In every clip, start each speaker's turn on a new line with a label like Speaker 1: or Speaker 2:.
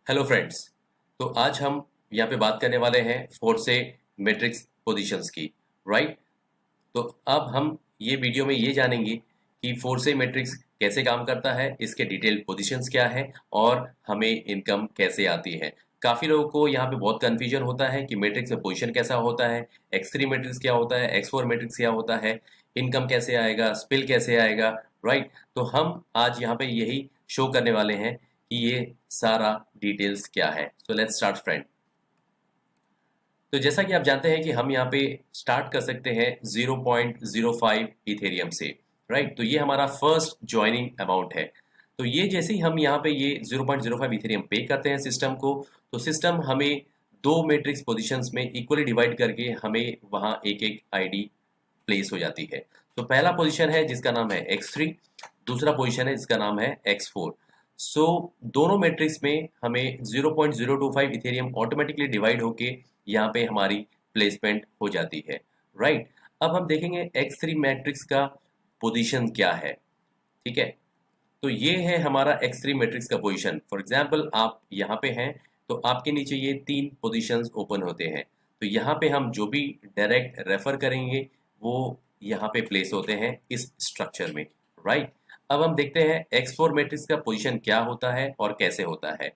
Speaker 1: Hello friends. तो आज हम यहाँ पे बात करने वाले हैं फोर्से मैट्रिक्स पोजीशंस की। राइट। तो अब हम ये वीडियो में ये जानेंगे कि फोर्से मैट्रिक्स कैसे काम करता है, इसके डिटेल पोजीशंस क्या है और हमें इनकम कैसे आती है। काफ़ी लोगों को यहाँ पे बहुत कन्फ्यूजन होता है कि मैट्रिक्स में पोजीशन कैसा होता है, x3 मैट्रिक्स क्या होता है, x4 मैट्रिक्स क्या होता है, इनकम कैसे आएगा, स्पिल कैसे आएगा। राइट। तो हम आज यहाँ पे यही शो करने वाले हैं कि ये सारा डिटेल्स क्या है। So let's start friend. तो जैसा कि आप जानते हैं कि हम यहाँ पे स्टार्ट कर सकते हैं 0.05 इथेरियम से। राइट। तो ये हमारा फर्स्ट ज्वाइनिंग अमाउंट है। तो ये जैसे ही हम यहाँ पे ये 0.05 इथेरियम पे करते हैं सिस्टम को, तो सिस्टम हमें दो मैट्रिक्स पोजीशंस में इक्वली डिवाइड करके हमें वहाँ एक एक आईडी प्लेस हो जाती है। तो पहला पोजीशन है जिसका नाम है x3, दूसरा पोजीशन है जिसका नाम है x4। सो दोनों मैट्रिक्स में हमें 0.025 इथेरियम ऑटोमेटिकली डिवाइड होके यहाँ पे हमारी प्लेसमेंट हो जाती है। राइट। अब हम देखेंगे x3 मैट्रिक्स का पोजीशन क्या है। ठीक है। तो ये है हमारा x3 मैट्रिक्स का पोजीशन। फॉर एग्जांपल आप यहाँ पे हैं तो आपके नीचे ये तीन पोजीशंस ओपन होते हैं। तो यहाँ पे हम जो भी डायरेक्ट रेफर करेंगे वो यहाँ पे प्लेस होते हैं इस स्ट्रक्चर में। राइट। अब हम देखते हैं x4 मैट्रिक्स का पोजीशन क्या होता है और कैसे होता है।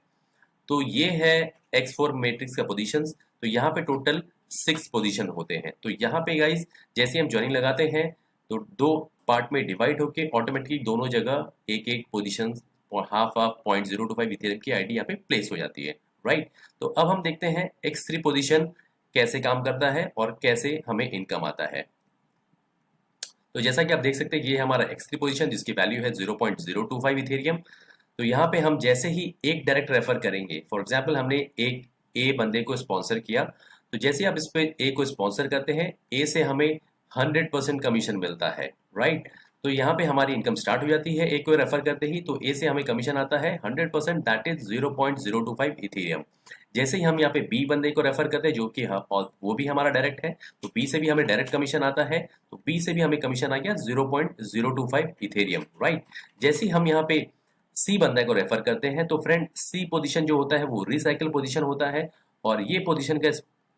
Speaker 1: तो ये है x4 मैट्रिक्स का पोजीशंस। तो यहाँ पे टोटल 6 पोजीशन होते हैं। तो यहाँ पे गाइस जैसे हम ज्वाइनिंग लगाते हैं तो दो पार्ट में डिवाइड होके ऑटोमेटिकली दोनों जगह एक एक पोजीशन और हाफ हाफ 0.025 इथेरियम की आईडी यहाँ पे प्लेस हो जाती है। राइट। तो अब हम देखते हैं x3 पोजीशन कैसे काम करता है और कैसे हमें इनकम आता है। तो जैसा कि आप देख सकते हैं ये हमारा x3 पोजीशन जिसकी वैल्यू है 0.025 इथेरियम। तो यहाँ पे हम जैसे ही एक डायरेक्ट रेफर करेंगे, फॉर एग्जांपल हमने एक ए बंदे को स्पॉन्सर किया, तो जैसे ही आप इस पे ए को स्पॉन्सर करते हैं ए से हमें 100% कमीशन मिलता है। राइट। तो यहाँ पे हमारी इनकम स्टार्ट हो जाती है ए को रेफर करते ही। तो ए से हमें कमीशन आता है 100%, दैट इज 0.025 इथेरियम। जैसे ही हम यहाँ पे बी बंदे को रेफर करते हैं जो कि और वो भी हमारा डायरेक्ट है, तो बी से भी हमें डायरेक्ट कमीशन आता है। तो बी से भी हमें कमीशन आ गया 0.025 इथेरियम। राइट। जैसे ही हम यहाँ पे सी बंदे को रेफर करते हैं तो फ्रेंड सी पोजीशन जो होता है वो रिसाइकल पोजीशन होता है और ये पोजीशन का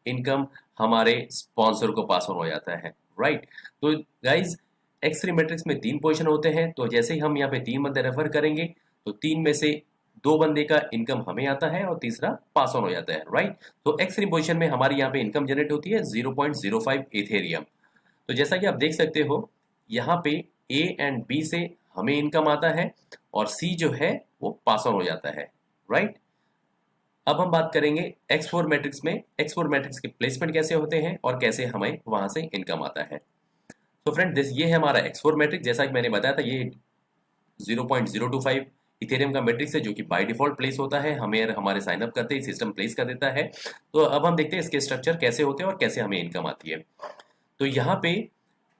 Speaker 1: इनकम हमारे स्पॉन्सर को पास ऑन हो जाता है। राइट। तो गाइज x3 मैट्रिक्स में तीन पोजीशन होते हैं। तो जैसे ही हम यहाँ पे तीन बंदे रेफर करेंगे तो तीन में से दो बंदे का इनकम हमें आता है और तीसरा पास ऑन हो जाता है। राइट। तो x3 पोजीशन में हमारी यहाँ पे इनकम जनरेट होती है 0.05 इथेरियम। तो जैसा कि आप देख सकते हो यहाँ पे ए एंड बी से हमें इनकम आता है और सी जो है वो पास ऑन हो जाता है। राइट। अब हम बात करेंगे x4 मैट्रिक्स में x4 मैट्रिक्स के प्लेसमेंट कैसे होते हैं और कैसे हमें वहां से इनकम आता है। तो फ्रेंड दिस ये है हमारा x4 मैट्रिक्स। जैसा कि मैंने बताया था ये 0.025 इथेरियम का मैट्रिक्स है जो कि बाय डिफॉल्ट प्लेस होता है, हमें हमारे साइन अप करते ही सिस्टम प्लेस कर देता है। तो अब हम देखते हैं इसके स्ट्रक्चर कैसे होते हैं और कैसे हमें इनकम आती है। तो यहाँ पे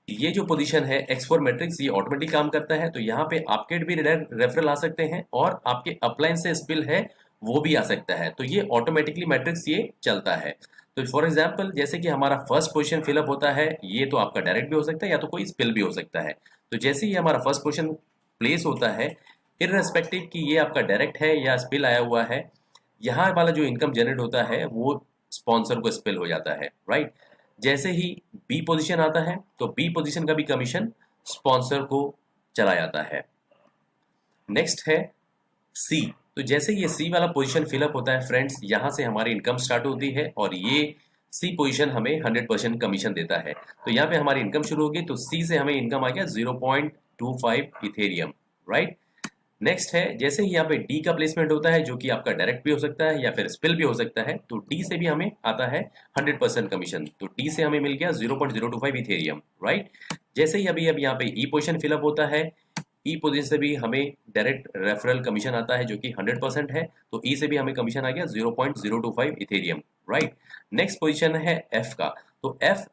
Speaker 1: ये जो पोजीशन है x4 मैट्रिक्स ये ऑटोमेटिक काम करता है। तो यहाँ पे आपके भी रेफरल आ सकते हैं और आपके अपलाइन से स्पिल है वो भी आ सकता है। तो ये ऑटोमेटिकली मैट्रिक्स ये चलता है। तो फॉर एग्जांपल जैसे कि हमारा फर्स्ट पोजीशन फिलअप होता है, ये तो आपका डायरेक्ट भी हो सकता है या तो कोई स्पिल भी हो सकता है। तो जैसे ही हमारा फर्स्ट पोजीशन प्लेस होता है, इररेस्पेक्टिव कि ये आपका डायरेक्ट है या स्पिल आया हुआ है, यहाँ वाला जो इनकम जनरेट होता है वो स्पॉन्सर को स्पिल हो जाता है। राइट। जैसे ही बी पोजीशन आता है तो बी पोजीशन का भी कमीशन स्पॉन्सर को चला जाता है। नेक्स्ट है सी। तो जैसे ये सी वाला पोजीशन फिलअप होता है फ्रेंड्स, यहाँ से हमारी इनकम स्टार्ट होती है और ये सी पोजीशन हमें 100% कमीशन देता है। तो यहाँ पे हमारी इनकम शुरू होगी। तो सी से हमें इनकम आ गया 0.25 इथेरियम। राइट। नेक्स्ट है जैसे ही यहाँ पे डी का प्लेसमेंट होता है जो कि आपका डायरेक्ट भी हो सकता है या फिर स्पिल भी हो सकता है। तो डी से भी हमें आता है 100% कमीशन। तो डी से हमें मिल गया 0.025 इथेरियम। राइट। जैसे ही अभी यहाँ पे ई पोजीशन फिलअप होता है, ई पोजीशन से भी हमें डायरेक्ट रेफरल कमीशन आता है जो कि 100% है। तो ई से भी हमें कमीशन आ गया 0.025 इथेरियम। राइट। नेक्स्ट पोजीशन है एफ का। तो एफ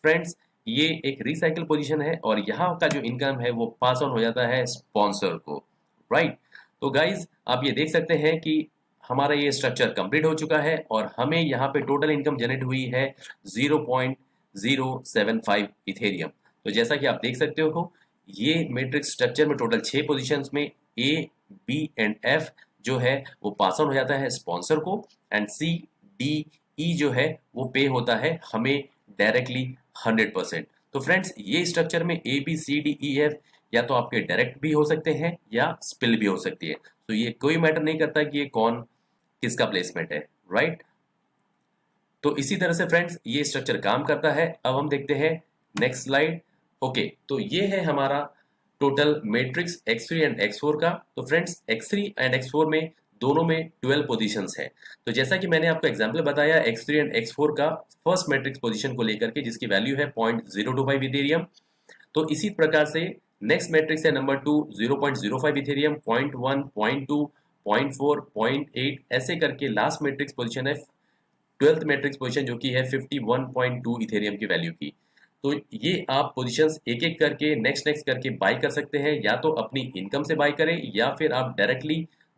Speaker 1: फ्रेंड्स ये एक रिसाइकल पोजीशन है और यहाँ का जो इनकम है वो पास ऑन हो जाता है स्पॉन्सर को। राइट। तो गाइज आप ये देख सकते हैं कि हमारा ये स्ट्रक्चर कंप्लीट हो चुका है और हमें यहाँ पे टोटल इनकम जनरेट हुई है 0.075 इथेरियम। तो जैसा कि आप देख सकते हो ये मैट्रिक्स स्ट्रक्चर में टोटल 6 पोजीशंस में ए बी एंड एफ जो है वो पास ऑन हो जाता है स्पॉन्सर को, एंड सी डी ई जो है वो पे होता है हमें डायरेक्टली 100%। तो फ्रेंड्स ये स्ट्रक्चर में A B C D E F या तो आपके डायरेक्ट भी हो सकते हैं या स्पिल भी हो सकती है, तो ये कोई मैटर नहीं करता कि ये कौन किसका प्लेसमेंट है, राइट। तो इसी तरह से फ्रेंड्स ये स्ट्रक्चर काम करता है। अब हम देखते हैं नेक्स्ट स्लाइड। ओके, तो ये है हमारा total matrix X3 and X4 का। तो फ्रेंड्स X3 एंड X4 में दोनों में 12 पोजीशंस है। तो जैसा कि मैंने आपको एग्जांपल बताया X3 एंड X4 का फर्स्ट मैट्रिक्स पोजीशन को लेकर के, जिसकी वैल्यू है 0.025 इथेरियम। तो इसी प्रकार से नेक्स्ट मैट्रिक्स है नंबर 2 0.05 इथेरियम, 0.1, 0.2, 0.4, 0.8, ऐसे करके लास्ट मैट्रिक्स पोजीशन है 12th मैट्रिक्स पोजीशन, जो कि है 51.2 इथेरियम की वैल्यू की। तो ये आप पोजीशंस एक एक करके नेक्स्ट करके बाय कर सकते हैं, या तो अपनी इनकम से बाय करें या फिर आप डायरेक्टली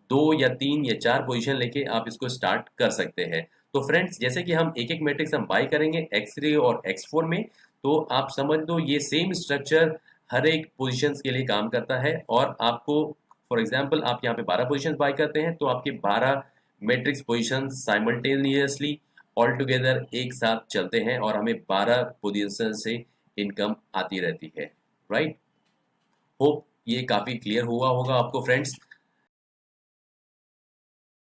Speaker 1: 2 या 3 या 4 पोजीशन लेके आप इसको स्टार्ट कर सकते हैं। तो फ्रेंड्स जैसे कि हम एक एक मैट्रिक्स हम बाय करेंगे X3 और X4 में, तो आप समझ लो ये सेम स्ट्रक्चर हर एक पोजीशंस के लिए काम करता है। और आपको फॉर एग्जांपल आप यहाँ पे 12 पोजीशंस बाय करते हैं, तो आपके 12 matrix position simultaneously all together एक साथ चलते हैं और हमें 12 पोजीशन से इनकम आती रहती है, राइट। होप ये काफी क्लियर हुआ होगा आपको फ्रेंड्स।